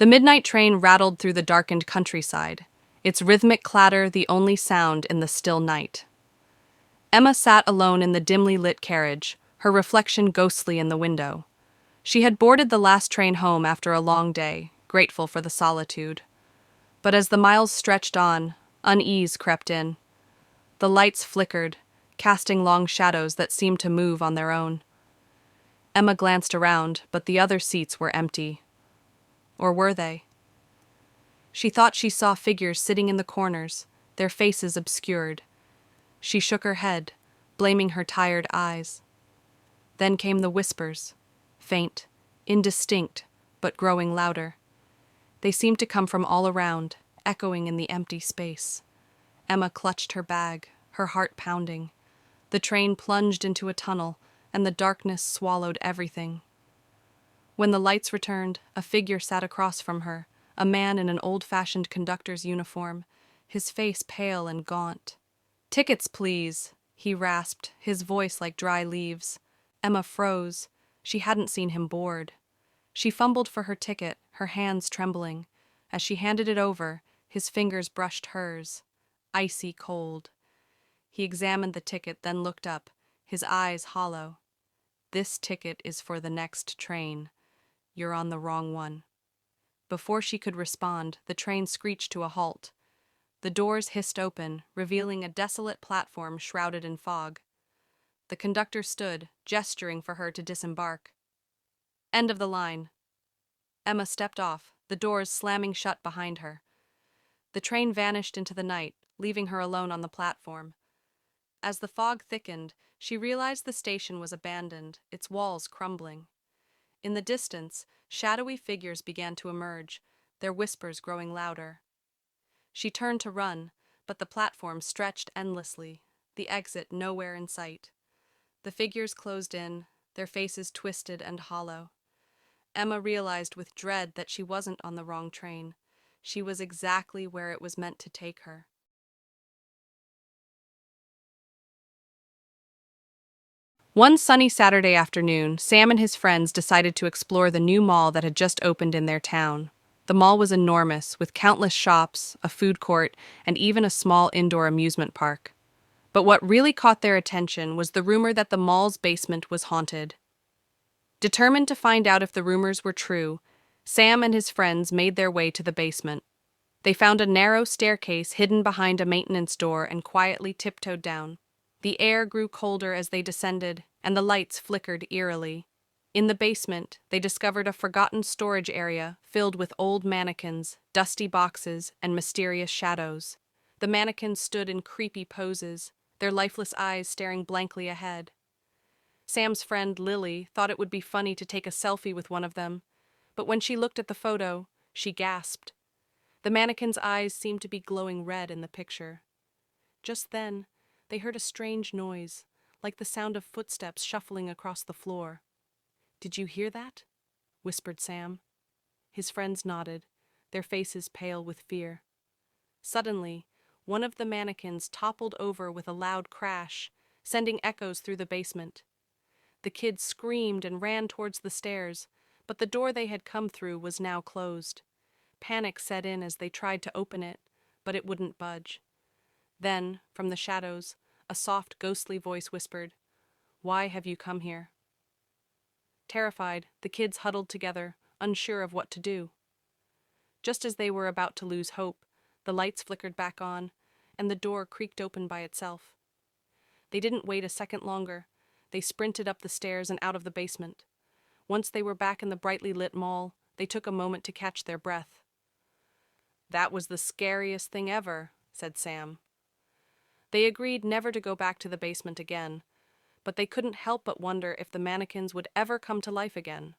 The midnight train rattled through the darkened countryside, its rhythmic clatter the only sound in the still night. Emma sat alone in the dimly lit carriage, her reflection ghostly in the window. She had boarded the last train home after a long day, grateful for the solitude. But as the miles stretched on, unease crept in. The lights flickered, casting long shadows that seemed to move on their own. Emma glanced around, but the other seats were empty. Or were they? She thought she saw figures sitting in the corners, their faces obscured. She shook her head, blaming her tired eyes. Then came the whispers, faint, indistinct, but growing louder. They seemed to come from all around, echoing in the empty space. Emma clutched her bag, her heart pounding. The train plunged into a tunnel, and the darkness swallowed everything. When the lights returned, a figure sat across from her, a man in an old-fashioned conductor's uniform, his face pale and gaunt. "Tickets, please," he rasped, his voice like dry leaves. Emma froze. She hadn't seen him board. She fumbled for her ticket, her hands trembling. As she handed it over, his fingers brushed hers, icy cold. He examined the ticket, then looked up, his eyes hollow. "This ticket is for the next train. You're on the wrong one." Before she could respond, the train screeched to a halt. The doors hissed open, revealing a desolate platform shrouded in fog. The conductor stood, gesturing for her to disembark. End of the line. Emma stepped off, the doors slamming shut behind her. The train vanished into the night, leaving her alone on the platform. As the fog thickened, she realized the station was abandoned, its walls crumbling. In the distance, shadowy figures began to emerge, their whispers growing louder. She turned to run, but the platform stretched endlessly, the exit nowhere in sight. The figures closed in, their faces twisted and hollow. Emma realized with dread that she wasn't on the wrong train. She was exactly where it was meant to take her. One sunny Saturday afternoon, Sam and his friends decided to explore the new mall that had just opened in their town. The mall was enormous, with countless shops, a food court, and even a small indoor amusement park. But what really caught their attention was the rumor that the mall's basement was haunted. Determined to find out if the rumors were true, Sam and his friends made their way to the basement. They found a narrow staircase hidden behind a maintenance door and quietly tiptoed down. The air grew colder as they descended, and the lights flickered eerily. In the basement, they discovered a forgotten storage area filled with old mannequins, dusty boxes, and mysterious shadows. The mannequins stood in creepy poses, their lifeless eyes staring blankly ahead. Sam's friend, Lily, thought it would be funny to take a selfie with one of them, but when she looked at the photo, she gasped. The mannequin's eyes seemed to be glowing red in the picture. Just then, they heard a strange noise, like the sound of footsteps shuffling across the floor. "Did you hear that?" whispered Sam. His friends nodded, their faces pale with fear. Suddenly, one of the mannequins toppled over with a loud crash, sending echoes through the basement. The kids screamed and ran towards the stairs, but the door they had come through was now closed. Panic set in as they tried to open it, but it wouldn't budge. Then, from the shadows, a soft, ghostly voice whispered, "Why have you come here?" Terrified, the kids huddled together, unsure of what to do. Just as they were about to lose hope, the lights flickered back on, and the door creaked open by itself. They didn't wait a second longer. They sprinted up the stairs and out of the basement. Once they were back in the brightly lit mall, they took a moment to catch their breath. "That was the scariest thing ever," said Sam. They agreed never to go back to the basement again, but they couldn't help but wonder if the mannequins would ever come to life again.